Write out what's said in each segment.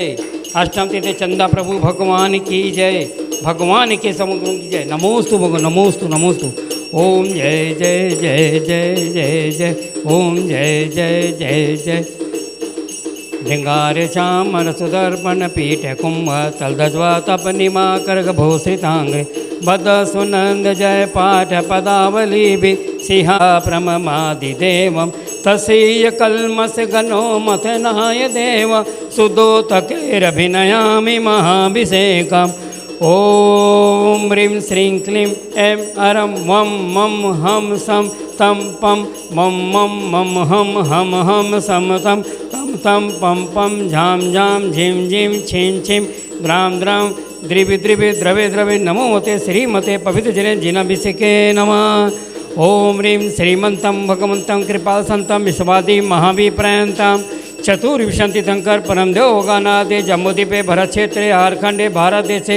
अष्टम तिथि चंदा प्रभु भगवान की जय, भगवान के समुद्र की जय। नमोस्तु भगवान, नमोस्तु नमोस्तु। ओम जय जय जय जय जय जय, ओम जय जय जय जय। लिंगार चामर सुदर्पण पीठ कुंभ तलध्वजा तपनिमा कर्ग भूषितांग बद सुनंद जय पाठ पदावली भी सिंहा प्रममादिदेवम तसीय कलमस गनो मथनाय देव सुदोतकेरभिनयामि महाभिषेकम्। ओम ह्रीं श्रीं क्लीं ऐं अरं वं मं हम सं तं पं मं मं मं हम हम सं तं तं तं पं पं झां झां झिं झिं छिं छिं द्रां द्रां द्रिवि द्रिवि द्रवे द्रवे नमोते श्रीमते पवित्र जने जिनाभिषेके नमः। ओम ह्रीं श्रीमन्तं भगवन्तं कृपासन्तं विश्वादि महाभिप्रयन्तं चतुर्विंशति शंकर परम देव गानादे जम्मूद्वीपे भरत क्षेत्रे झारखंडे भारत देशे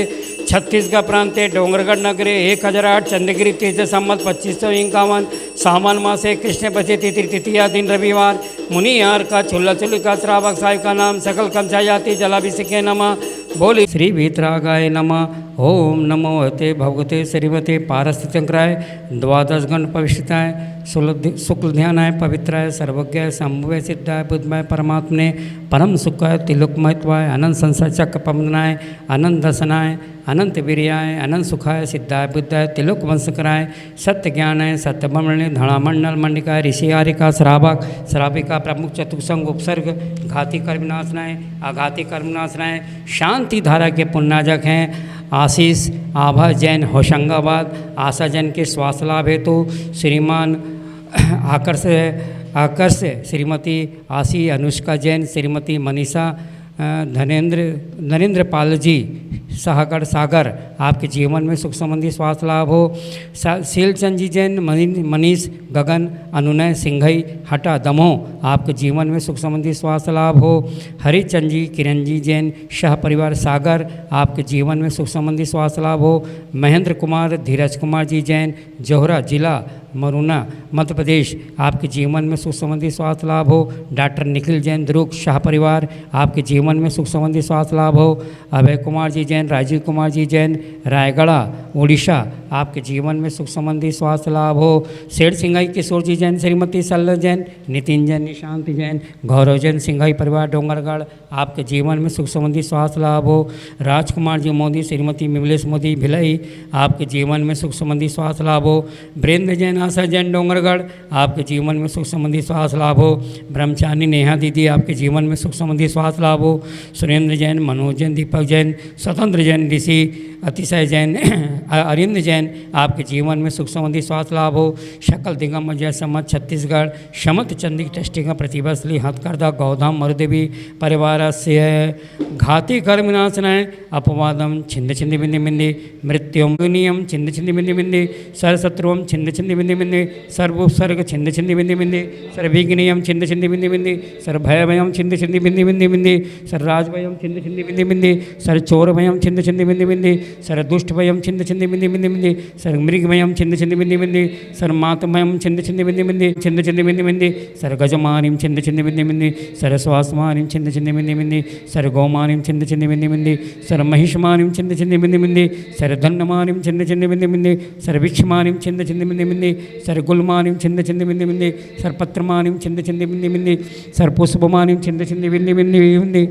छत्तीसगढ़ प्रांते डोंगरगढ़ नगरे 1008 चंद्रगिरी तीर्थ सम्मत 2551 सावन मासे कृष्ण पक्षे तृतीया दिन रविवार मुनियार का चुल्ला चुल्ली का श्रावक साहिब का नाम सकल कंसा जाति जलाभिषेके नमः। बोली श्री वीतरागाय नमः। ओम नमो हते भगवते श्रीमते पारस्थित्यंकराय द्वादश गण पविष्टाय शुक्ल ध्यानाय पवित्राय सर्वज्ञाय संभवे सिद्धाय बुद्धमय परमात्मने परम सुखाय तिलोकमयत्वाय अनंत संसार चक्र पवनाय अनंत दर्शनाय अनंत वीर्याय अनंत सुखाय सिद्धाय बुद्धाय तिलोक वंशकराय सत्य ज्ञानाय सत्य ब्रह्मणे धड़ामंडल मंडिकाय ऋषि आर्यका श्रावक श्राविका प्रमुख चतुसंग उपसर्ग घाती कर्मनाशनाय आघाती कर्मनाशनाय शांति धारा के पुण्याजक हैं आशीष आभा जैन होशंगाबाद आशा जैन के स्वास्थ्य लाभ हेतु श्रीमान आकर्ष श्रीमती आशी अनुष्का जैन श्रीमती मनीषा नरेंद्र पाल जी साहगढ़ सागर आपके जीवन में सुख संबंधी स्वास्थ्य लाभ हो। शीलचंद जी जैन मनीष गगन अनुनय सिंघई हटा दमोह आपके जीवन में सुख संबंधी स्वास्थ्य लाभ हो। हरिचंद जी किरण जी जैन शाह परिवार सागर आपके जीवन में सुख संबंधी स्वास्थ्य लाभ हो। महेंद्र कुमार धीरज कुमार जी जैन जोहरा जिला मरुना मध्य प्रदेश आपके जीवन में सुख संबंधी स्वास्थ्य लाभ हो। डॉक्टर निखिल जैन दुर्ग शाह परिवार आपके जीवन में सुख संबंधी स्वास्थ्य लाभ हो। अभय कुमार जी जैन राजीव कुमार जी जैन रायगढ़ उड़ीसा आपके जीवन में सुख संबंधी स्वास्थ्य लाभ हो। शेर सिंघाई किशोर जी जैन श्रीमती सल्ल जैन नितिन जैन निशांत जैन गौरव जैन सिंघाई परिवार डोंगरगढ़ आपके जीवन में सुख संबंधी स्वास्थ्य लाभ हो। राजकुमार जी मोदी श्रीमती मिमलेश मोदी भिलई आपके जीवन में सुख संबंधी स्वास्थ्य लाभ हो। वीरेंद्र जैन आशा जैन डोंगरगढ़ आपके जीवन में सुख संबंधी स्वास्थ्य लाभ हो। ब्रह्मचारी नेहा दीदी आपके जीवन में सुख संबंधी स्वास्थ्य लाभ हो। सुरेंद्र जैन मनोज जैन दीपक जैन स्वतंत्र जैन ऋषि अतिशय जैन अरिंद जैन आपके जीवन में सुख संबंधी स्वास्थ्य लाभ हो। शकल दिगम जय सम्मत छत्तीसगढ़ शमत चंदी टेस्टिंग प्रतिभश्री हथकर्दा गौधाम मरुदेवी परिवार से घाती कर्मनाशनाय अपवादम छिंद छिंद बिंदी बिंदी मृत्युम नियम छिंद छिंद बिंदी बिंदी सरशत्रुवम छिंद छिंद बिंदी बिंदी सर्वोपसर्ग छिंद छिंद बिंदी बिंदी सर्विघ्नियम छिंद छिंद बिंदी बिंदी सर्वभयभयम छिंद छिंद बिंदी बिंदी बिंदी सर्वराजभयम छिंद छिंद बिंदी बिंदी सर्वचोरभयम छिंद छिंद बिंदी बिंदी सर्वदुष्टभयम छिंद छिंद बिंदी बिंदी बिंदी सर्वमृगभयम छिंद छिंद बिंदी बिंदी सर्वमातभयम छिंद छिंद बिंदी बिंदी छिंद छिंद बिंदी बिंदी सर्वगजमानिम छिंद छिंद बिंदी बिंदी सर्वश्वासमानिम छिंद छिंद बिंदी बिंदी सर्वगौमानिम छिंद छिंद बिंदी बिंदी सर्वमहिषमानिम छिंद छिंद बिंदी बिंदी सर्वधन्यमानिम छिंद छिंद बिंदी बिंदी सर्वभिक्षमानिम छिंद छिंद बिंदी बिंदी सर्वगुलमानिम छिंद छिंद बिंदी बिंदी सर्वपत्रमानिम छिंद छिंद बिंदी बिंदी सर्वपुष्पमानिम छिंद छिंद बिंदी बिंदी बिंदी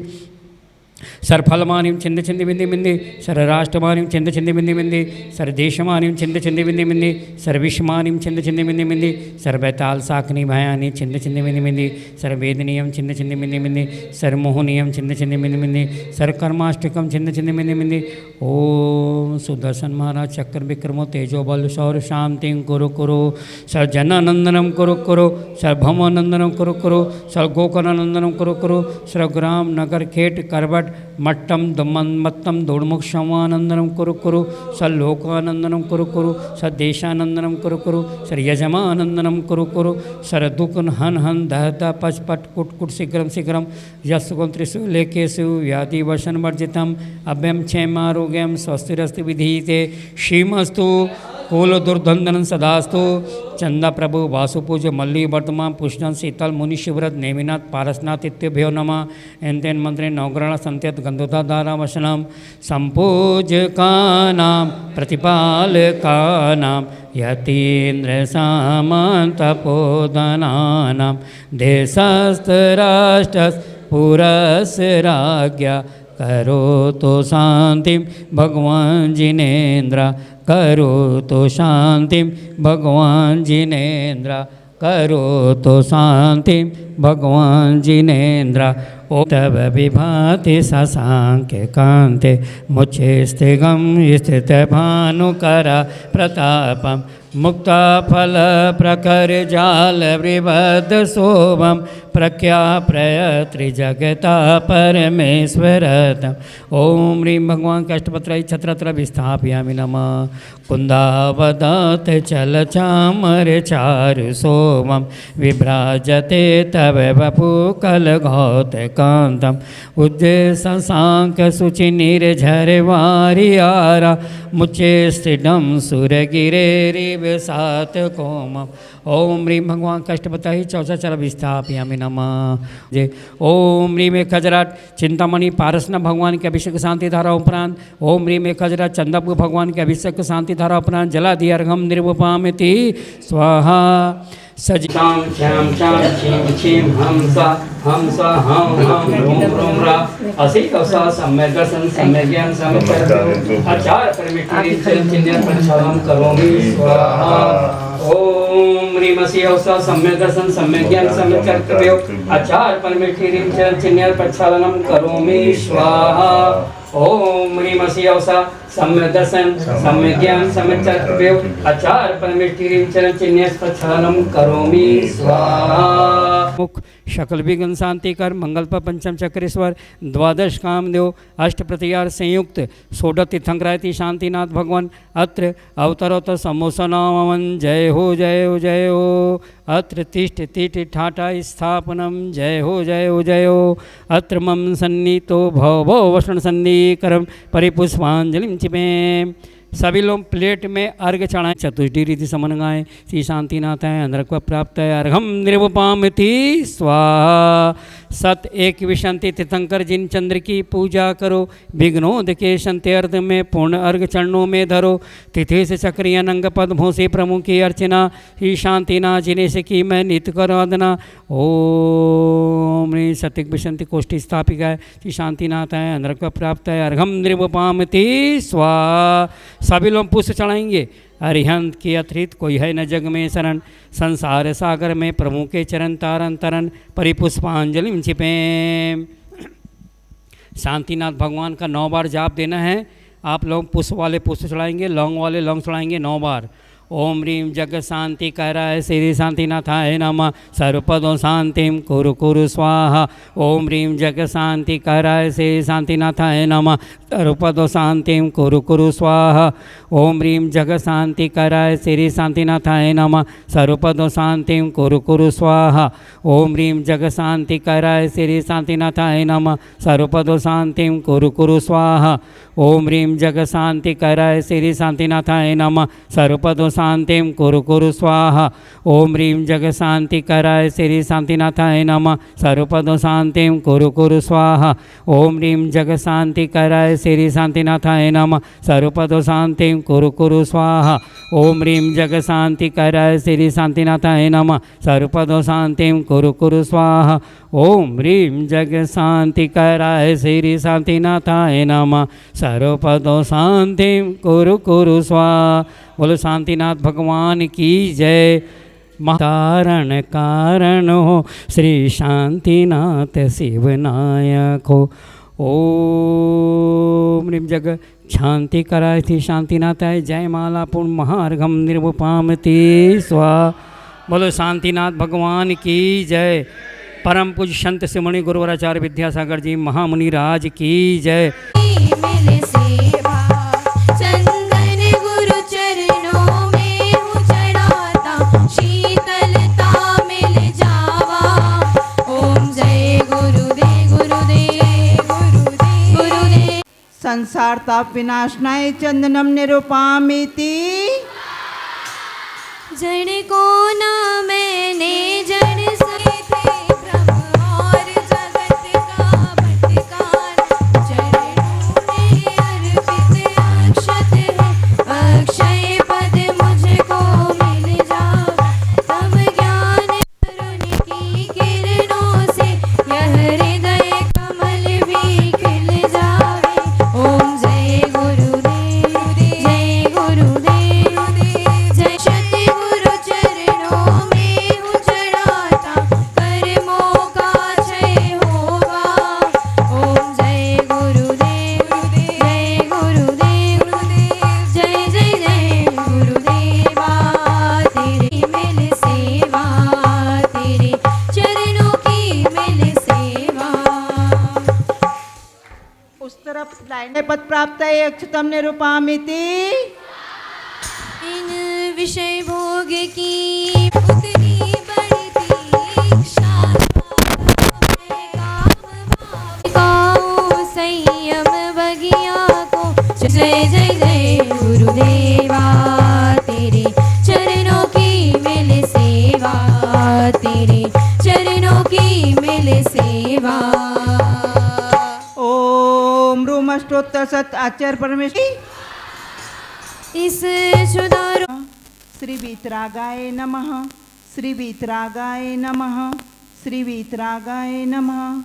सर्वफलमानिम छिंद छिंद बिंदी बिंदी सर्वराष्ट्रमानिम छिंद छिंद बिंदी बिंदी सर्वदेशमानिम छिंद छिंद बिंदी बिंदी सर्वविश्वमानिम छिंद छिंद बिंदी बिंदी सर्वैताल साकनी भयानी छिंद छिंद बिंदी बिंदी सर्ववेदनीयम छिंद छिंद बिंदी बिंदी सर्वमोहनीयम छिंद छिंद बिंदी बिंदी सर्वकर्माष्टकम छिंद छिंद बिंदी बिंदी। ओम सुदर्शन महाराज चक्र विक्रमो तेजो बल शौर शांति कुरु कुरु सर्वजनानंदनम कुरु कुरु सर्वभौमानंदनम कुरु कुरु सर्वगोकरानंदनम कुरु कुरु सर्वग्राम नगर खेट करबट मट्टम दमन्मत्तम दौड़मुख शमानंदनम कुरु कुरु सल्लोकानंदनम कुरु कुरु सदेशानंदनम कुरु कुरु सर यजमानंदनम कुरु कुरु सर दुकन हन हन दहता पच पट कुट कुट शीघ्रम शीघ्रम यशकुंत्रिषु लेकेषु व्याधि वर्षण वर्जितम अभ्यम क्षेम आरोग्यम स्वस्तिरस्ति विधीयते श्रीमस्तु कुल दुर्धंधन सदास्तु। चंदा प्रभु वासुपूज मल्ली वर्तमान पुष्ण शीतल मुनि शिवरत नेमिनाथ पारसनाथ इत्यभ्यो नमः। एन मंत्रे नवग्रहण संत्यत गंधोधा धारा वशनम संपूजकानां प्रतिपालकानां यतीन्द्र सामन्तपोदनानां देशस्तराष्ट्रपुरस्सराज्ञा करोतु शांतिं भगवान जिनेन्द्र करोतु शांतिं भगवान जिनेन्द्र करोतु शांतिं भगवान जिनेन्द्र। ओ तव विभाति शशांके कांते मुचे स्थिगम स्थित भानुकरा प्रतापम मुक्ता फल प्रखर जाल वृबद शोभम प्रख्या प्रयत्रि जगता परमेश्वरतम। ओम ह्रीं भगवान कष्टपत्राय छत्रत्र विस्थापयामि नमः। कुंदावदात चल चामर चारु सोमम विभ्राजते तव वपु कल घौत कांतम उज्जय शशांक सुचि निर्झरवारियारा मुचे स्थिडम सुरगिरे रिव सात कोमम। ओम ह्रीं भगवान कष्टपत्राय चौसा चल विस्थापयामि नमः। जय ओम ह्रीं में खजराट चिंतामणि पारसना भगवान के अभिषेक शांति धारा उपरांत ओम ह्रीं में खजराट चंदपु भगवान के अभिषेक शांति धारा उपरांत जलादि अर्घम निर्वपामिति स्वाहा। सजितां श्याम श्याम छीम छीम हंसा हंसा हम रोम रोम रा असी कौसा सम्यक दर्शन सम्यक ज्ञान सम्यक आचार परमेश्वरी चिन्ह प्रसादम करोमि स्वाहा। ओम ह्रीं मसी औसा सम्यक दर्शन सम्यक ज्ञान सम्यक कर्तव्यो आचार परमेश्वरी चिन्ह प्रसादम करोमि स्वाहा। ओम ह्रीं मसी औसा सम्यक दर्शन सम्यक ज्ञान सम्यक कर्तव्यो आचार परमेश्वरी चिन्ह प्रसादम करोमि स्वाहा। मुख शकल विघ्न शांति कर मंगल पर पंचम चक्रेश्वर द्वादश कामदेव अष्ट प्रतिहार संयुक्त षोडश तीर्थंकरायति शांतिनाथ भगवान अत्र अवतरोत्तर समोसनामन। जय हो जय हो जय हो। अत्र तिष्ठ तिष्ठ ठाठा स्थापनम। जय हो जय हो जय हो। अत्र मम सन्नीतो भव भव वसन सन्नीकरम परिपुष्पांजलिं चिपेम। सभी लोग प्लेट में अर्घ चढ़ाएं। चतुष्टि रीति समन गाएं। श्री शांतिनाथ है अंधरक्व प्राप्त है अर्घम निर्वपामिति स्वाहा। सत एक विशंति तीर्थंकर जिन चंद्र की पूजा करो विघ्नोद के शंति अर्ध में पूर्ण अर्घ चरणों में धरो। तिथि से चक्रिय नंग पद्मों से प्रमुख की अर्चना श्री शांतिनाथ जिने से की मैं नित्य करो आराधना। ओम सत्यक विशंति कोष्ठी स्थापिका है श्री शांतिनाथ है अंधरक्व प्राप्त है अर्घम निर्वपामिति स्वाहा। सभी लोग पुष्प चढ़ाएंगे। अरिहंत के अतिरिक्त कोई है न जग में शरण संसार सागर में प्रभु के चरण तारन तरन परिपुष्पांजलि छिपें। शांतिनाथ भगवान का 9 बार जाप देना है। आप लोग पुष्प वाले पुष्प चढ़ाएंगे, लौंग वाले लौंग चढ़ाएंगे 9 बार। ओम ह्रीं जग शांति कराय श्री शांतिनाथाय नमः सर्वपदों शांतिम कुरु कुरु स्वाहा। ओम ह्रीं जग शांति कराय श्री शांतिनाथाय नमः सर्वपदों शांतिम कुरु कुरु स्वाहा। ओम ह्रीं जग शांति कराय श्री शांतिनाथाय नमः सर्वपदों शांतिम कुरु कुरु स्वाहा। ओम ह्रीं जग शांति कराय श्री शांतिनाथाय नमः सर्वपदों शांतिम कुरु कुरु स्वाहा। ओम ह्रीं जग शांति कराय श्री शांतिनाथाय नमः सर्वपदों शांतिम कुरु कुरु स्वाहा। ओम ह्रीं जग शांति कराय श्री शांतिनाथाय नमः सर्वपदों शांतिम कुरु कुरु स्वाहा। ओम ह्रीं जग शांति कराय श्री शांतिनाथाय नमः सर्वपदों शांतिम कुरु कुरु स्वाहा। ओम ह्रीं जग शांति कराय श्री शांतिनाथाय नमः सर्वपदों शांतिम कुरु कुरु स्वाहा। ओम ह्रीं जग शांति कराय श्री शांतिनाथाय नमः सर्वपदों शांतिम कुरु कुरु स्वाहा। बोलो शांतिनाथ भगवान की जय। कारण कारण हो श्री शांतिनाथ शिवनायक हो। ओम ह्रीं जग शांति कराय थी शांतिनाथाय जय माला पूर्ण महार्घम निर्वपामिति स्वाहा। बोलो शांतिनाथ भगवान की जय। परम पूज्य संत शिरोमणि गुरुवराचार्य विद्यासागर जी महामुनि राज की जय। संसार ताप विनाशनाय चंदनम निरूपामिति जड़ को न मैंने जड़ से थे ब्रह्म और जगत का भटकान। चरणों में अर्पित अक्षत है, अक्षय पद मुझको मिल जाए। तब ज्ञान वरुण की किरणों से यह हृदय कमल भी खिल जावे। ओम जय गुरुदेव, जय गुरुदेव, जय सतगुरु चरणों में हूँ चढ़ाता, कर्मों का क्षय होगा। ओम जय गुरुदेव, जय गुरुदेव, जय जय जय गुरुदेवा। तेरी मिल सेवा, तेरे चरणों की मिल सेवा। उस तरफ लाइन पद प्राप्त है अक्षतम निरूपामिति। इन विषय भोग की उतनी बढ़ती इच्छा, मैं काम भाव संयम बगिया को। जय जय जय गुरुदेवा, तेरे चरणों की मिल सेवा, तेरे चरणों की मिल सेवा। ओम रूम अष्टोत्तर सत आचार्य परमेश्वर इस सुधारो श्री वीतरागाय नमः, श्री वीतरागाय नमः, श्री वीतरागाय नमः।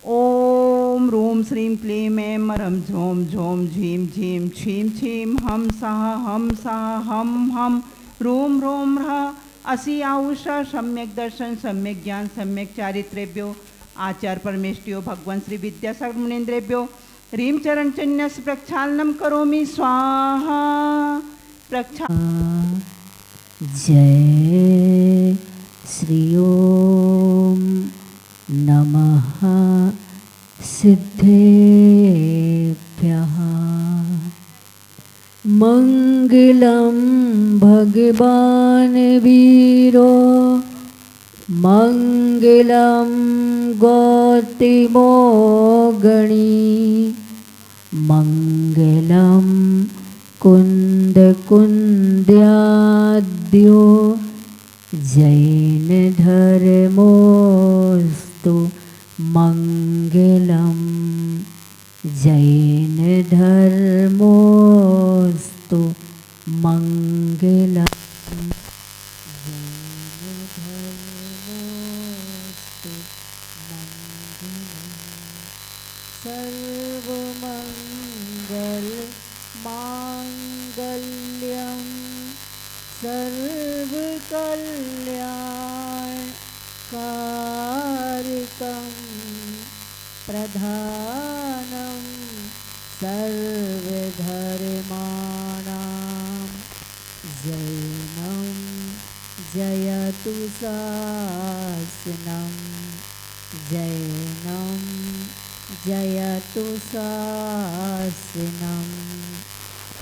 ओम रूम श्रीं क्लीं ऐं मरम झोम झोम झीम झीम छीम छीम हम सह हम रूम रोम रः असि आउषा सम्यक दर्शन सम्यक ज्ञान सम्यक चारित्रेभ्यो आचार्य परमेष्टियो भगवान श्री विद्यासागर मुनीन्द्रेभ्यो ह्रीं चरण चन्यस प्रक्षालनम करोमि स्वाहा। प्रक्षा जय श्री ओम नमः सिद्धेभ्यः। मंगलम भगवान वीरो, मंगलम गौतमो गणी, मंगलम कुंद कुंद्याद्यो जैन धर्मोस्तु मंगलम, जैन धर्मोस्तु मंगलम, सर्वमंगल मांगल्यं सर्वकल्याणकारकं प्रधानं सर्वधर्माणां जैनं जयतु शासनं, जैनं जयतु शासनं।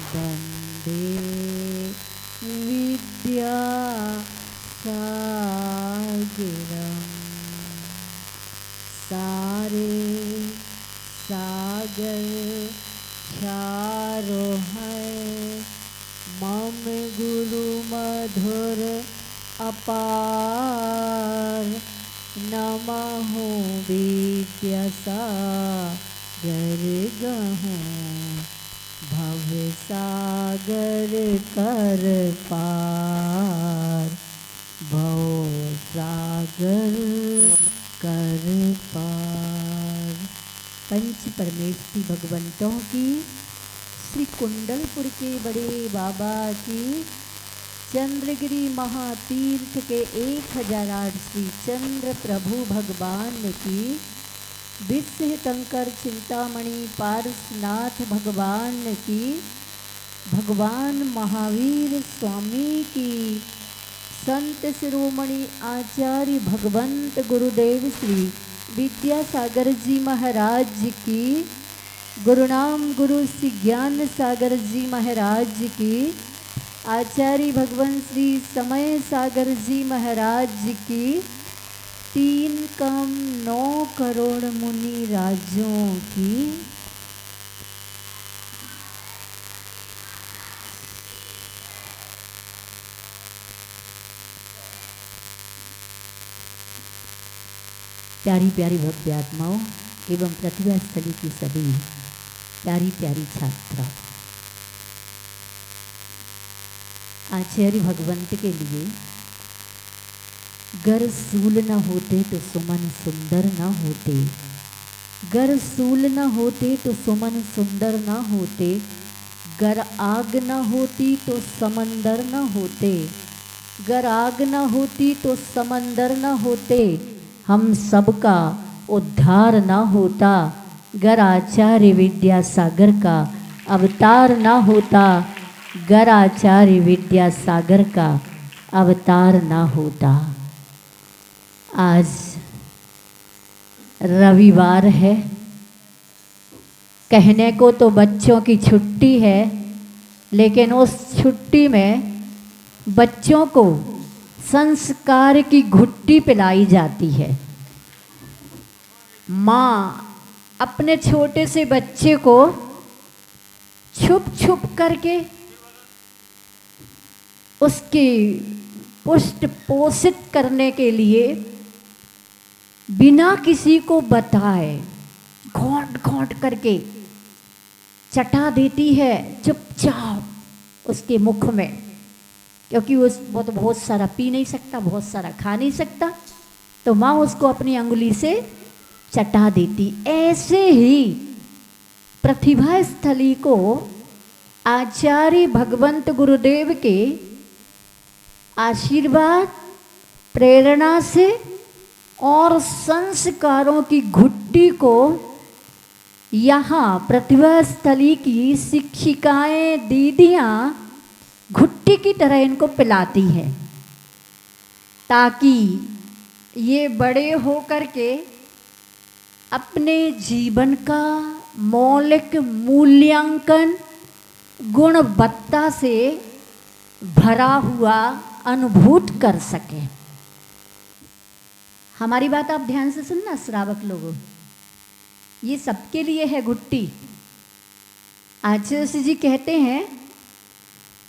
वन्दे विद्यासागरं, सारे सागर चारो है मम गुरु मधुर अपार। नमो विद्यासागर गहूँ भव सागर कर पार, भव सागर कर पार। पंच परमेष्ठी भगवंतों की, श्री कुंडलपुर के बड़े बाबा की, चंद्रगिरी महातीर्थ के 1008 श्री चंद्र प्रभु भगवान की, विश्व कंकर चिंतामणि पारसनाथ भगवान की, भगवान महावीर स्वामी की, संत शिरोमणि आचार्य भगवंत गुरुदेव श्री विद्यासागर जी महाराज की, गुरुनाम गुरु श्री ज्ञान सागर जी महाराज की, आचार्य भगवान श्री समय सागर जी महाराज की, 3,9 करोड़ मुनि राजों की, प्यारी प्यारी भव्य आत्माओं एवं प्रतिभा स्थली की सभी प्यारी प्यारी छात्रा, आचार्य भगवंत के लिए गर सूल न होते तो सुमन सुंदर न होते, गर सूल न होते तो सुमन सुंदर न होते, गर आग न होती तो समंदर न होते, गर आग न होती तो समंदर न होते, हम सबका उद्धार न होता, गर आचार्य विद्यासागर का अवतार न होता, गर आचार्य विद्यासागर का अवतार न होता। आज रविवार है, कहने को तो बच्चों की छुट्टी है, लेकिन उस छुट्टी में बच्चों को संस्कार की घुट्टी पिलाई जाती है। माँ अपने छोटे से बच्चे को छुप छुप करके उसकी पुष्ट पोषित करने के लिए बिना किसी को बताए घोंट घोंट करके चटा देती है चुपचाप उसके मुख में, क्योंकि वो तो बहुत सारा पी नहीं सकता, बहुत सारा खा नहीं सकता, तो माँ उसको अपनी अंगुली से चटा देती। ऐसे ही प्रतिभा स्थली को आचार्य भगवंत गुरुदेव के आशीर्वाद, प्रेरणा से और संस्कारों की घुट्टी को यहाँ प्रतिभा स्थली की शिक्षिकाएं, दीदियाँ घुट्टी की तरह इनको पिलाती हैं, ताकि ये बड़े हो करके अपने जीवन का मौलिक मूल्यांकन गुणवत्ता से भरा हुआ अनुभूत कर सके। हमारी बात आप ध्यान से सुनना श्रावक लोगों, ये सबके लिए है घुट्टी। आचार्य जी कहते हैं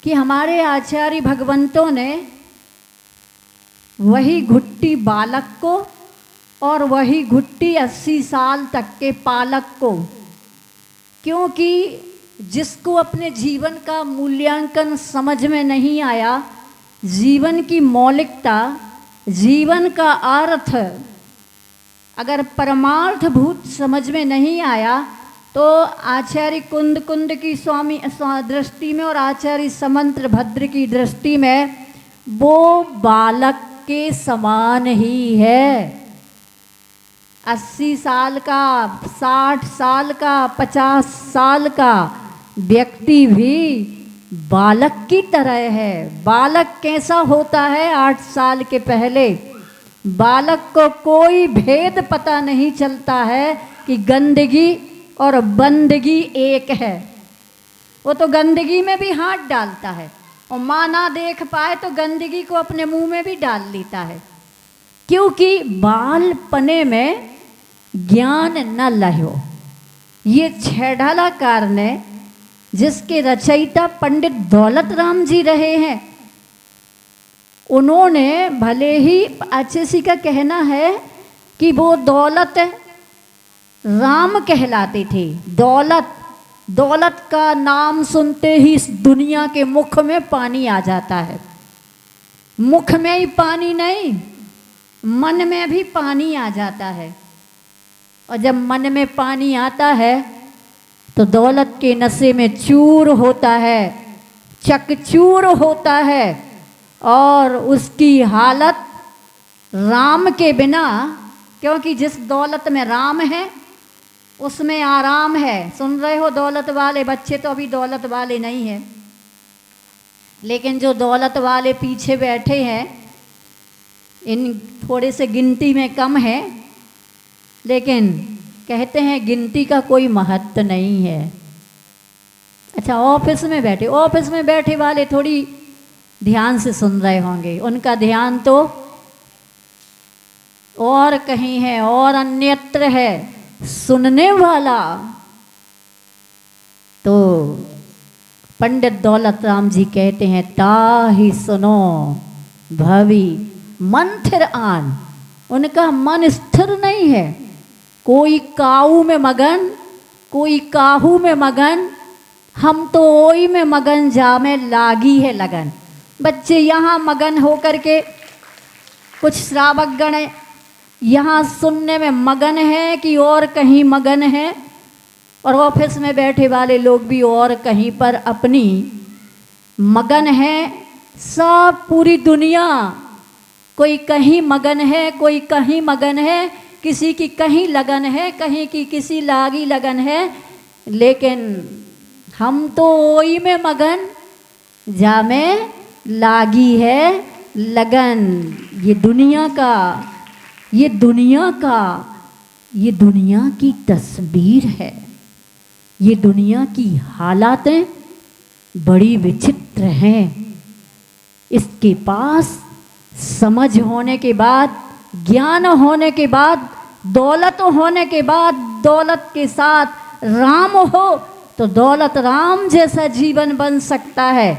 कि हमारे आचार्य भगवंतों ने वही घुट्टी बालक को और वही घुट्टी 80 साल तक के पालक को, क्योंकि जिसको अपने जीवन का मूल्यांकन समझ में नहीं आया, जीवन की मौलिकता, जीवन का अर्थ अगर परमार्थ भूत समझ में नहीं आया, तो आचार्य कुंद कुंद की स्वामी दृष्टि में और आचार्य समंत्र भद्र की दृष्टि में वो बालक के समान ही है। 80 साल का, 60 साल का, 50 साल का व्यक्ति भी बालक की तरह है। बालक कैसा होता है? 8 साल के पहले बालक को कोई भेद पता नहीं चलता है कि गंदगी और बंदगी एक है। वो तो गंदगी में भी हाथ डालता है और माँ ना देख पाए तो गंदगी को अपने मुंह में भी डाल लेता है, क्योंकि बालपने में ज्ञान न लहो। ये छेढ़ाला कारण है जिसके रचयिता पंडित दौलत राम जी रहे हैं। उन्होंने भले ही आचार्य का कहना है कि वो दौलत राम कहलाते थे। दौलत का नाम सुनते ही इस दुनिया के मुख में पानी आ जाता है। मुख में ही पानी नहीं, मन में भी पानी आ जाता है। और जब मन में पानी आता है तो दौलत के नशे में चूर होता है, चकचूर होता है, और उसकी हालत राम के बिना, क्योंकि जिस दौलत में राम है उसमें आराम है। सुन रहे हो दौलत वाले बच्चे? तो अभी दौलत वाले नहीं हैं, लेकिन जो दौलत वाले पीछे बैठे हैं, इन थोड़े से गिनती में कम है, लेकिन कहते हैं गिनती का कोई महत्व नहीं है। अच्छा, ऑफिस में बैठे वाले थोड़ी ध्यान से सुन रहे होंगे, उनका ध्यान तो और कहीं है और अन्यत्र है। सुनने वाला तो पंडित दौलत राम जी कहते हैं, ताहि सुनो भवि मंथिर आन। उनका मन स्थिर नहीं है। कोई काऊ में मगन, कोई काहू में मगन, हम तो ओई में मगन जा में लागी है लगन। बच्चे यहाँ मगन होकर के, कुछ श्रावक गण यहाँ सुनने में मगन है कि और कहीं मगन है, और ऑफिस में बैठे वाले लोग भी और कहीं पर अपनी मगन है। सब पूरी दुनिया कोई कहीं मगन है, कोई कहीं मगन है, किसी की कहीं लगन है, कहीं की किसी लागी लगन है, लेकिन हम तो ओई में मगन जा में लागी है लगन। ये दुनिया का, ये दुनिया का, ये दुनिया की तस्वीर है। ये दुनिया की हालातें बड़ी विचित्र हैं। इसके पास समझ होने के बाद, ज्ञान होने के बाद, दौलत होने के बाद, दौलत के साथ राम हो तो दौलत राम जैसा जीवन बन सकता है।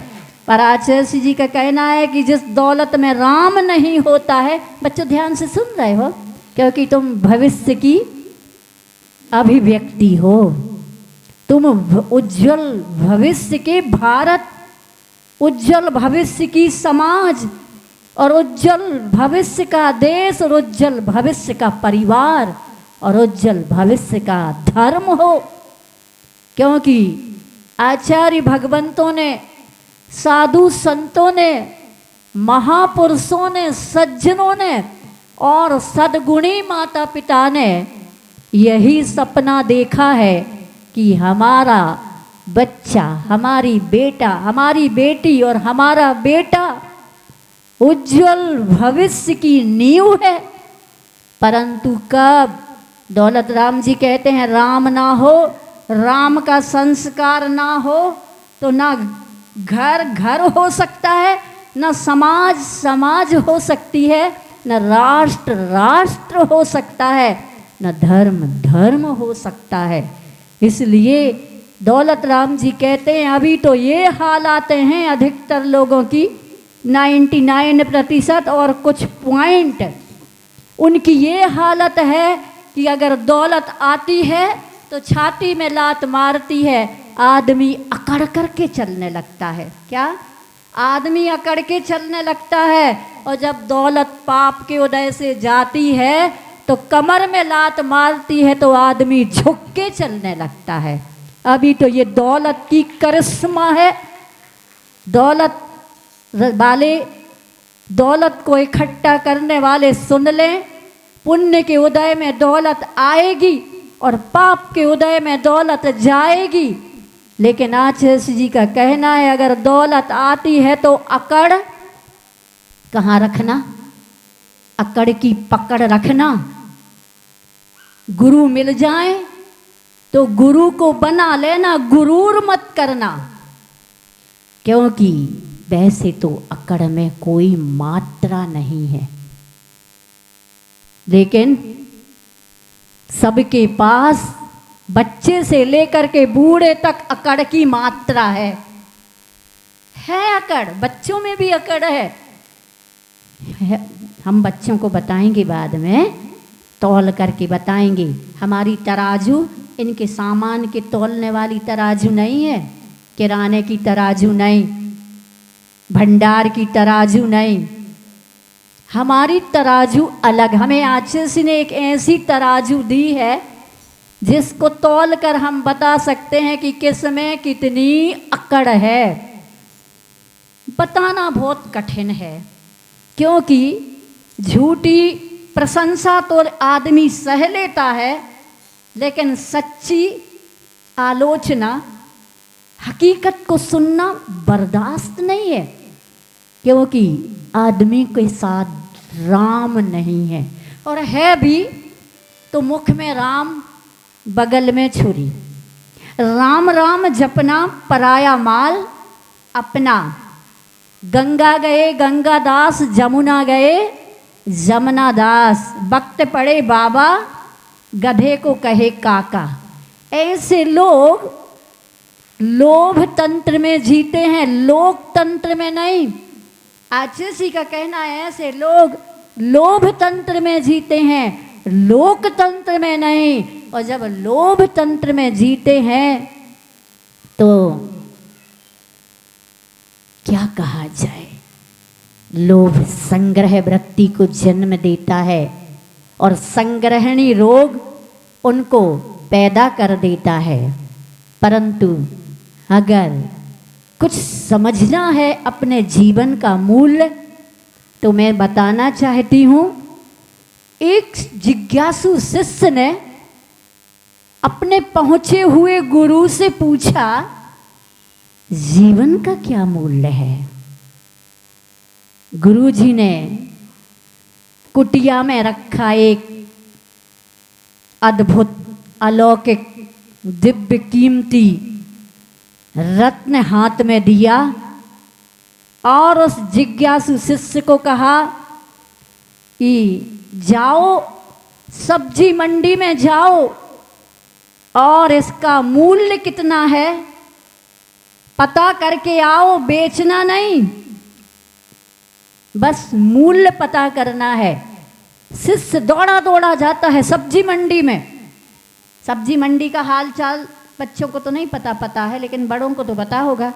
पर आचार्य जी का कहना है कि जिस दौलत में राम नहीं होता है, बच्चों ध्यान से सुन रहे हो क्योंकि तुम भविष्य की अभिव्यक्ति हो, तुम उज्जवल भविष्य के भारत, उज्जवल भविष्य की समाज और उज्जवल भविष्य का देश और उज्जवल भविष्य का परिवार और उज्जवल भविष्य का धर्म हो। क्योंकि आचार्य भगवंतों ने, साधु संतों ने, महापुरुषों ने, सज्जनों ने और सद्गुणी माता पिता ने यही सपना देखा है कि हमारा बच्चा, हमारी बेटा, हमारी बेटी और हमारा बेटा उज्जवल भविष्य की नींव है। परंतु कब दौलत राम जी कहते हैं राम ना हो, राम का संस्कार ना हो तो ना घर घर हो सकता है, ना समाज समाज हो सकती है, न राष्ट्र राष्ट्र हो सकता है, न धर्म धर्म हो सकता है। इसलिए दौलत राम जी कहते हैं अभी तो ये हालात हैं अधिकतर लोगों की, 99% और कुछ पॉइंट उनकी ये हालत है कि अगर दौलत आती है तो छाती में लात मारती है, आदमी अकड़ करके चलने लगता है। क्या? आदमी अकड़ के चलने लगता है, और जब दौलत पाप के उदय से जाती है तो कमर में लात मारती है तो आदमी झुक के चलने लगता है। अभी तो ये दौलत की करिश्मा है। दौलत वाले, दौलत को इकट्ठा करने वाले सुन लें, पुण्य के उदय में दौलत आएगी और पाप के उदय में दौलत जाएगी। लेकिन आचार्य जी का कहना है अगर दौलत आती है तो अकड़ कहाँ रखना, अकड़ की पकड़ रखना। गुरु मिल जाए तो गुरु को बना लेना, गुरूर मत करना, क्योंकि वैसे तो अकड़ में कोई मात्रा नहीं है, लेकिन सबके पास बच्चे से लेकर के बूढ़े तक अकड़ की मात्रा है अकड़, बच्चों में भी अकड़ है। हम बच्चों को बताएंगे बाद में, तौल करके बताएंगे। हमारी तराजू इनके सामान के तौलने वाली तराजू नहीं है, किराने की तराजू नहीं, भंडार की तराजू नहीं, हमारी तराजू अलग। हमें आचार्य ने एक ऐसी तराजू दी है जिसको तौल कर हम बता सकते हैं कि किस में कितनी अकड़ है। बताना बहुत कठिन है, क्योंकि झूठी प्रशंसा तो आदमी सह लेता है, लेकिन सच्ची आलोचना, हकीकत को सुनना बर्दाश्त नहीं है, क्योंकि आदमी के साथ राम नहीं है, और है भी तो मुख में राम बगल में छुरी। राम राम जपना पराया माल अपना। गंगा गए गंगादास, जमुना गए जमुना दास, वक्त पड़े बाबा गधे को कहे काका। ऐसे लोग लोभ तंत्र में जीते हैं, लोकतंत्र में नहीं। आचार्य जी का कहना है ऐसे लोग लोभ तंत्र में जीते हैं, लोकतंत्र में नहीं। और जब लोभ तंत्र में जीते हैं तो क्या कहा जाए, लोभ संग्रह वृत्ति को जन्म देता है और संग्रहणी रोग उनको पैदा कर देता है। परंतु अगर कुछ समझना है अपने जीवन का मूल्य, तो मैं बताना चाहती हूँ, एक जिज्ञासु शिष्य ने अपने पहुंचे हुए गुरु से पूछा, जीवन का क्या मूल्य है? गुरुजी ने कुटिया में रखा एक अद्भुत अलौकिक दिव्य कीमती रत्न हाथ में दिया और उस जिज्ञासु शिष्य को कहा कि जाओ सब्जी मंडी में जाओ और इसका मूल्य कितना है पता करके आओ, बेचना नहीं, बस मूल्य पता करना है। शिष्य दौड़ा दौड़ा जाता है सब्जी मंडी में। सब्जी मंडी का हाल चाल बच्चों को तो नहीं पता है, लेकिन बड़ों को तो पता होगा।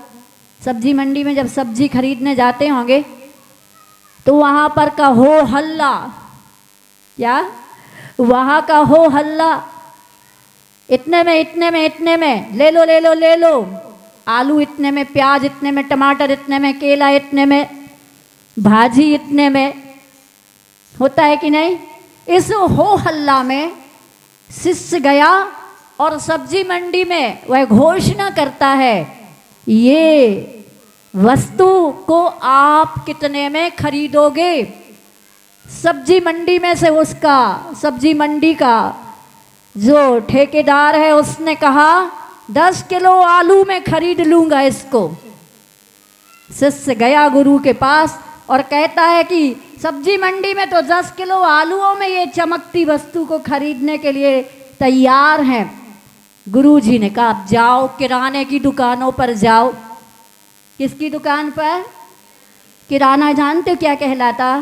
सब्जी मंडी में जब सब्जी खरीदने जाते होंगे तो वहाँ पर का हो हल्ला, क्या वहाँ का हो हल्ला, इतने में इतने में इतने में, ले लो ले लो ले लो, आलू इतने में, प्याज इतने में, टमाटर इतने में, केला इतने में, भाजी इतने में, होता है कि नहीं? इस हो हल्ला में शिष्य गया और सब्जी मंडी में वह घोषणा करता है, ये वस्तु को आप कितने में खरीदोगे? सब्जी मंडी में से उसका, सब्जी मंडी का जो ठेकेदार है उसने कहा 10 किलो आलू में खरीद लूंगा इसको। शिष्य गया गुरु के पास और कहता है कि सब्जी मंडी में तो 10 किलो आलूओं में ये चमकती वस्तु को खरीदने के लिए तैयार हैं। गुरुजी ने कहा आप जाओ किराने की दुकानों पर जाओ। किसकी दुकान पर? किराना जानते हो क्या कहलाता?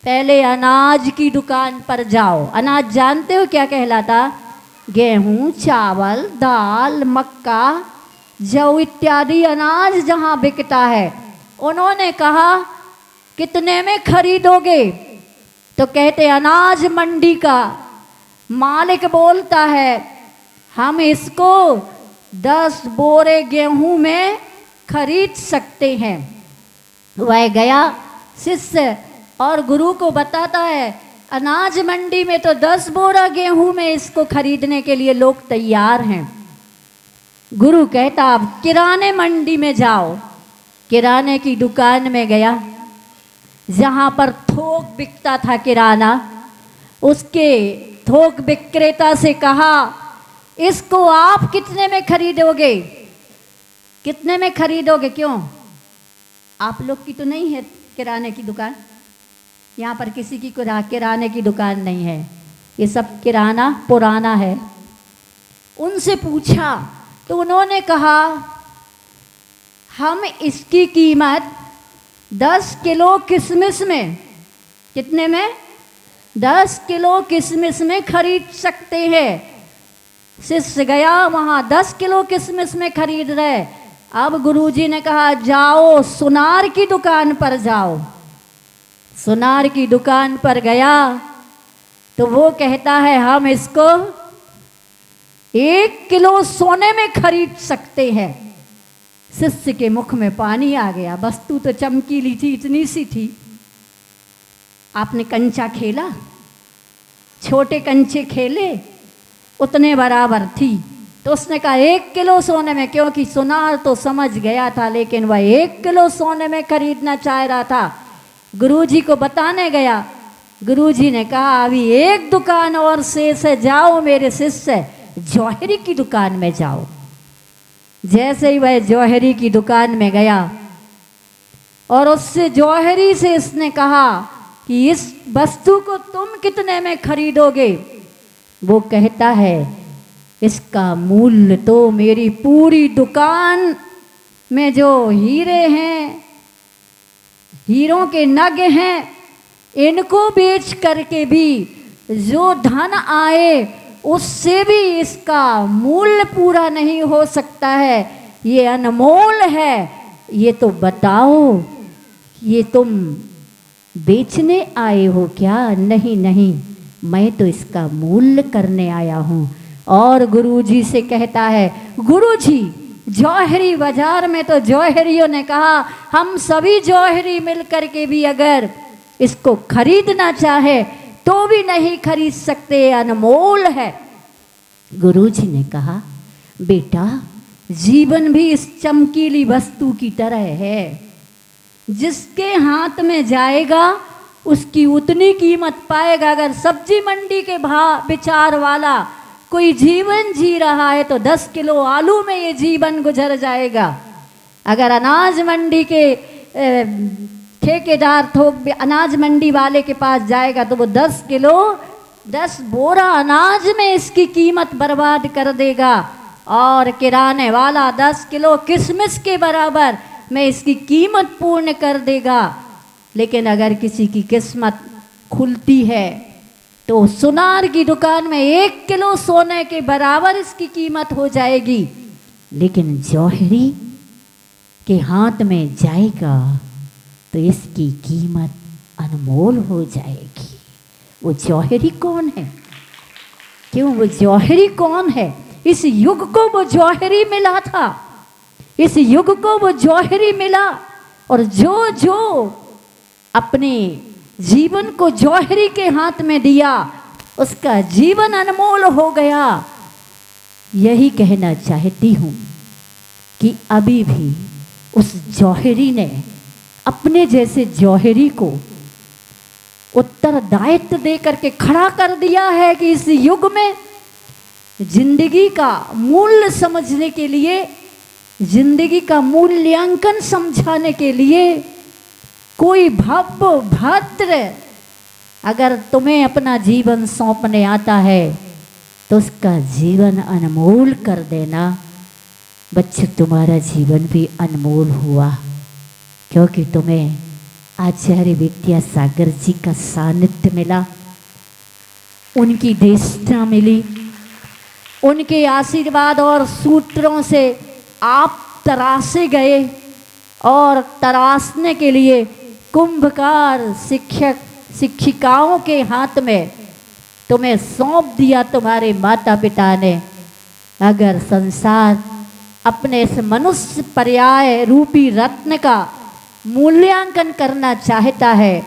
पहले अनाज की दुकान पर जाओ। अनाज जानते हो क्या कहलाता? गेहूं, चावल, दाल, मक्का, जौ इत्यादि अनाज जहाँ बिकता है। उन्होंने कहा कितने में खरीदोगे? तो कहते अनाज मंडी का मालिक बोलता है हम इसको 10 बोरे गेहूं में खरीद सकते हैं। वह गया शिष्य और गुरु को बताता है अनाज मंडी में तो 10 बोरा गेहूं में इसको खरीदने के लिए लोग तैयार हैं। गुरु कहता अब किराने मंडी में जाओ। किराने की दुकान में गया जहाँ पर थोक बिकता था किराना। उसके थोक विक्रेता से कहा इसको आप कितने में खरीदोगे? कितने में खरीदोगे? क्यों, आप लोग की तो नहीं है किराने की दुकान? यहाँ पर किसी की किराने की दुकान नहीं है, ये सब किराना पुराना है। उनसे पूछा तो उन्होंने कहा हम इसकी कीमत 10 किलो किशमिश में, कितने में? 10 किलो किशमिश में खरीद सकते हैं। शिष्य गया वहाँ 10 किलो किशमिश में खरीद रहे। अब गुरुजी ने कहा जाओ सुनार की दुकान पर जाओ। सुनार की दुकान पर गया तो वो कहता है हम इसको 1 किलो सोने में खरीद सकते हैं। शिष्य के मुख में पानी आ गया। वस्तु तो चमकीली थी, इतनी सी थी। आपने कंचा खेला? छोटे कंचे खेले? उतने बराबर थी। तो उसने कहा 1 किलो सोने में, क्योंकि सुनार तो समझ गया था लेकिन वह 1 किलो सोने में खरीदना चाह रहा था। गुरुजी को बताने गया। गुरुजी ने कहा अभी एक दुकान और शेष है, जाओ मेरे शिष्य जौहरी की दुकान में जाओ। जैसे ही वह जौहरी की दुकान में गया और उससे जौहरी से इसने कहा कि इस वस्तु को तुम कितने में खरीदोगे? वो कहता है इसका मूल्य तो मेरी पूरी दुकान में जो हीरे हैं, हीरों के नग हैं, इनको बेच करके भी जो धन आए उससे भी इसका मूल्य पूरा नहीं हो सकता है, ये अनमोल है। ये तो बताओ, ये तुम बेचने आए हो क्या? नहीं नहीं, मैं तो इसका मूल्य करने आया हूँ। और गुरुजी से कहता है, गुरुजी जौहरी बाजार में तो जौहरियों ने कहा हम सभी जौहरी मिल करके भी अगर इसको खरीदना चाहे तो भी नहीं खरीद सकते, अनमोल है। गुरुजी ने कहा, बेटा जीवन भी इस चमकीली वस्तु की तरह है, जिसके हाथ में जाएगा उसकी उतनी कीमत पाएगा। अगर सब्जी मंडी के विचार वाला कोई जीवन जी रहा है तो 10 किलो आलू में ये जीवन गुजर जाएगा। अगर अनाज मंडी के ठेकेदार अनाज मंडी वाले के पास जाएगा तो वो 10 बोरा अनाज में इसकी कीमत बर्बाद कर देगा, और किराने वाला 10 किलो किशमिश के बराबर में इसकी कीमत पूर्ण कर देगा। लेकिन अगर किसी की किस्मत खुलती है तो सुनार की दुकान में 1 किलो सोने के बराबर इसकी कीमत हो जाएगी। लेकिन जौहरी के हाथ में जाएगा तो इसकी कीमत अनमोल हो जाएगी। वो जौहरी कौन है? क्यों वो जौहरी कौन है? इस युग को वो जौहरी मिला था, इस युग को वो जौहरी मिला। और जो जो अपने जीवन को जौहरी के हाथ में दिया उसका जीवन अनमोल हो गया। यही कहना चाहती हूँ कि अभी भी उस जौहरी ने अपने जैसे जौहरी को उत्तरदायित्व दे करके खड़ा कर दिया है कि इस युग में जिंदगी का मूल्य समझने के लिए, जिंदगी का मूल्यांकन समझाने के लिए कोई भव्य भद्र अगर तुम्हें अपना जीवन सौंपने आता है तो उसका जीवन अनमोल कर देना। बच्चे, तुम्हारा जीवन भी अनमोल हुआ क्योंकि तुम्हें आचार्य विद्यासागर जी का सानिध्य मिला, उनकी देशना मिली, उनके आशीर्वाद और सूत्रों से आप तरासे गए और तरासने के लिए कुंभकार शिक्षक शिक्षिकाओं के हाथ में तुम्हें सौंप दिया तुम्हारे माता पिता ने। अगर संसार अपने इस मनुष्य पर्याय रूपी रत्न का मूल्यांकन करना चाहता है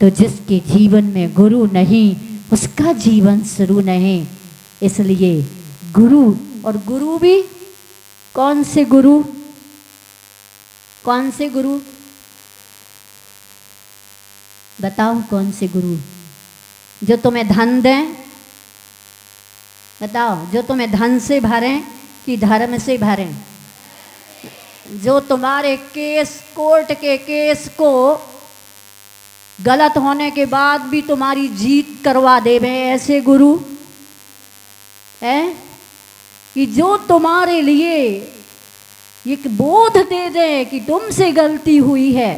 तो जिसके जीवन में गुरु नहीं उसका जीवन शुरू नहीं। इसलिए गुरु, और गुरु भी कौन से गुरु? कौन से गुरु बताओ? कौन से गुरु? जो तुम्हें धन दें? बताओ, जो तुम्हें धन से भरें कि धर्म से भरें? जो तुम्हारे केस, कोर्ट के केस को गलत होने के बाद भी तुम्हारी जीत करवा देवे, ऐसे गुरु है? कि जो तुम्हारे लिए एक बोध दे दे कि तुमसे गलती हुई है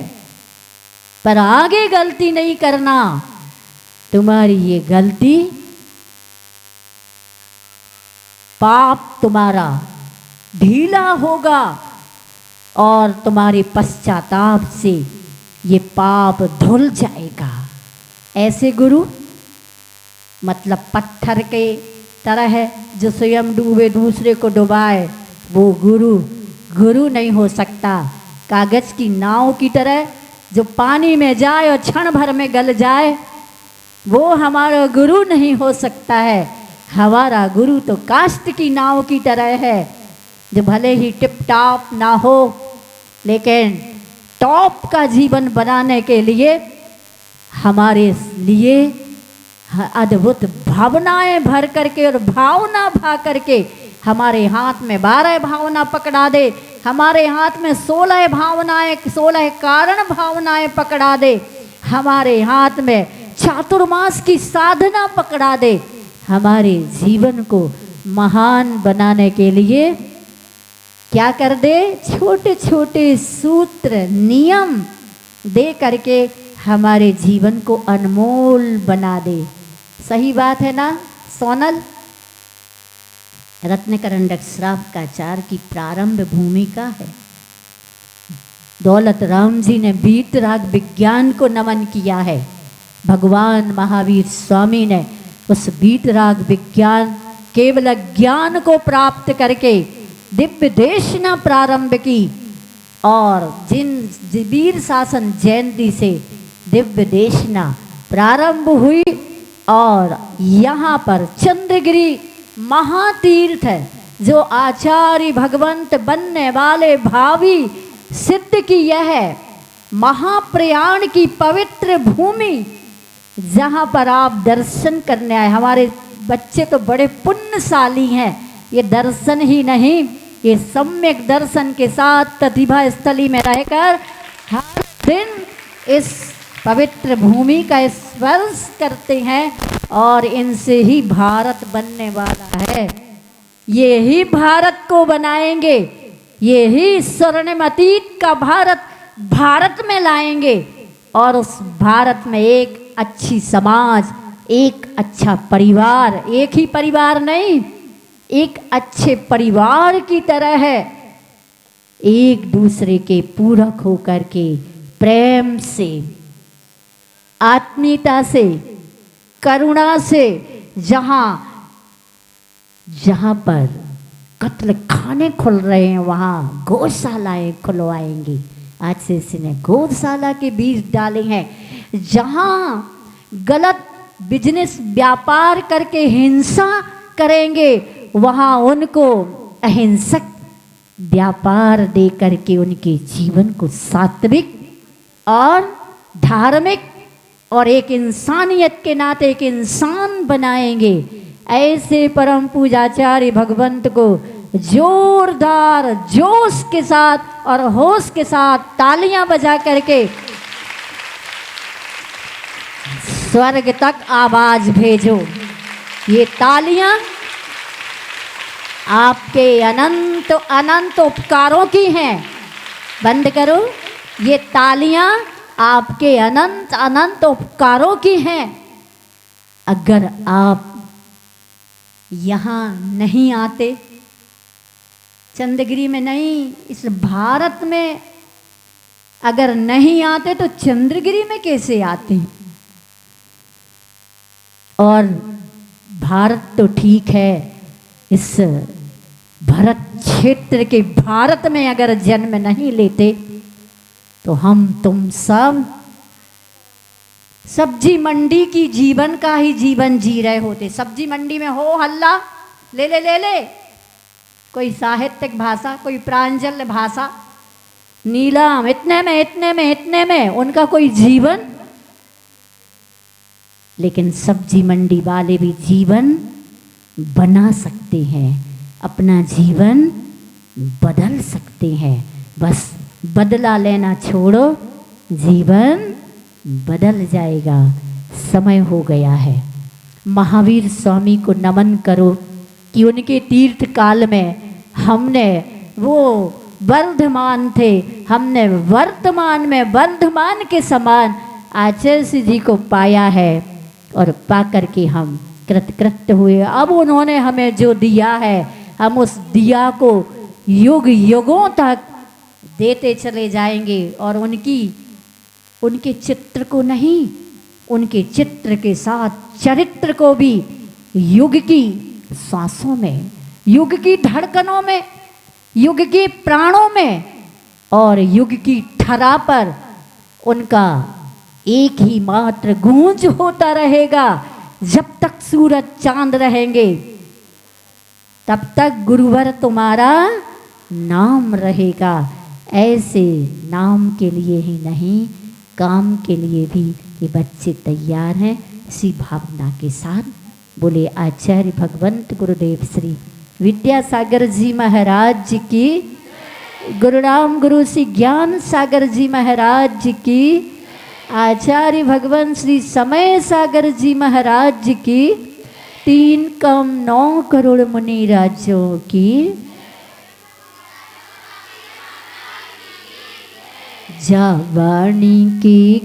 पर आगे गलती नहीं करना, तुम्हारी ये गलती पाप तुम्हारा ढीला होगा और तुम्हारे पश्चाताप से ये पाप धुल जाएगा। ऐसे गुरु मतलब पत्थर के तरह है जो स्वयं डूबे दूसरे को डुबाए, वो गुरु गुरु नहीं हो सकता। कागज की नाव की तरह जो पानी में जाए और क्षण भर में गल जाए, वो हमारा गुरु नहीं हो सकता है। हमारा गुरु तो काष्ठ की नाव की तरह है जो भले ही टिप टॉप ना हो लेकिन टॉप का जीवन बनाने के लिए हमारे लिए अद्भुत भावनाएं भर करके और भावना भा करके हमारे हाथ में 12 भावना पकड़ा दे, हमारे हाथ में 16 भावनाएं, 16 कारण भावनाएं पकड़ा दे, हमारे हाथ में चातुर्मास की साधना पकड़ा दे, हमारे जीवन को महान बनाने के लिए क्या कर दे? छोटे छोटे सूत्र नियम दे करके हमारे जीवन को अनमोल बना दे। सही बात है ना सोनल? रत्नकरंडक श्रावकाचार्य की प्रारंभ भूमिका है। दौलत राम जी ने वीतराग विज्ञान को नमन किया है। भगवान महावीर स्वामी ने उस वीतराग विज्ञान केवल ज्ञान को प्राप्त करके दिव्य देशना प्रारंभ की और जिन वीर शासन जयंती से दिव्य देशना प्रारंभ हुई और यहाँ पर चंद्रगिरी महातीर्थ है जो आचार्य भगवंत बनने वाले भावी सिद्ध की यह महाप्रयाण की पवित्र भूमि जहाँ पर आप दर्शन करने आए। हमारे बच्चे तो बड़े पुण्यशाली हैं। ये दर्शन ही नहीं, ये सम्यक दर्शन के साथ प्रतिभा स्थली में रहकर हर दिन इस पवित्र भूमि का स्पर्श करते हैं और इनसे ही भारत बनने वाला है। ये ही भारत को बनाएंगे, ये ही स्वर्णिम अतीत का भारत भारत में लाएंगे और उस भारत में एक अच्छी समाज, एक अच्छा परिवार, एक ही परिवार नहीं, एक अच्छे परिवार की तरह है, एक दूसरे के पूरक होकर के प्रेम से, आत्मीयता से, करुणा से, जहाँ पर कत्ल खाने खुल रहे हैं वहाँ गौशालाएं खुलवाएंगे। आज से इसने गौशाला के बीज डाले हैं। जहाँ गलत बिजनेस व्यापार करके हिंसा करेंगे वहाँ उनको अहिंसक व्यापार दे करके उनके जीवन को सात्विक और धार्मिक और एक इंसानियत के नाते एक इंसान बनाएंगे। ऐसे परम पूजाचार्य भगवंत को जोरदार जोश के साथ और होश के साथ तालियां बजा करके स्वर्ग तक आवाज भेजो। ये तालियां आपके अनंत अनंत उपकारों की हैं। बंद करो। ये तालियां आपके अनंत अनंत उपकारों की हैं। अगर आप यहाँ नहीं आते, चंद्रगिरी में नहीं, इस भारत में अगर नहीं आते तो चंद्रगिरी में कैसे आते? और भारत तो ठीक है, इस भरत क्षेत्र के भारत में अगर जन्म नहीं लेते तो हम तुम सब सब्जी मंडी की जीवन का ही जीवन जी रहे होते। सब्जी मंडी में हो हल्ला, ले ले ले ले, कोई साहित्यिक भाषा, कोई प्रांजल भाषा, नीलम इतने में इतने में इतने में उनका कोई जीवन। लेकिन सब्जी मंडी वाले भी जीवन बना सकते हैं, अपना जीवन बदल सकते हैं। बस बदला लेना छोड़ो, जीवन बदल जाएगा। समय हो गया है। महावीर स्वामी को नमन करो कि उनके तीर्थ काल में हमने वो वर्धमान थे, हमने वर्तमान में वर्धमान के समान आचार्य जी को पाया है और पाकर के हम कृतकृत्य हुए। अब उन्होंने हमें जो दिया है हम उस दिया को युग युगों तक देते चले जाएंगे और उनके चित्र को नहीं, उनके चित्र के साथ चरित्र को भी युग की सांसों में, युग की धड़कनों में, युग के प्राणों में और युग की ठरा पर उनका एक ही मात्र गूंज होता रहेगा। जब तक सूरज चांद रहेंगे तब तक गुरुवर तुम्हारा नाम रहेगा। ऐसे नाम के लिए ही नहीं, काम के लिए भी ये बच्चे तैयार हैं। इसी भावना के साथ बोले आचार्य भगवंत गुरुदेव श्री विद्यासागर जी महाराज जी की, गुरुराम गुरु श्री ज्ञान सागर जी महाराज जी की, आचार्य भगवान श्री समय सागर जी महाराज जी की, 3 कम 9 करोड़ मुनि राज्यों की जा वाणी की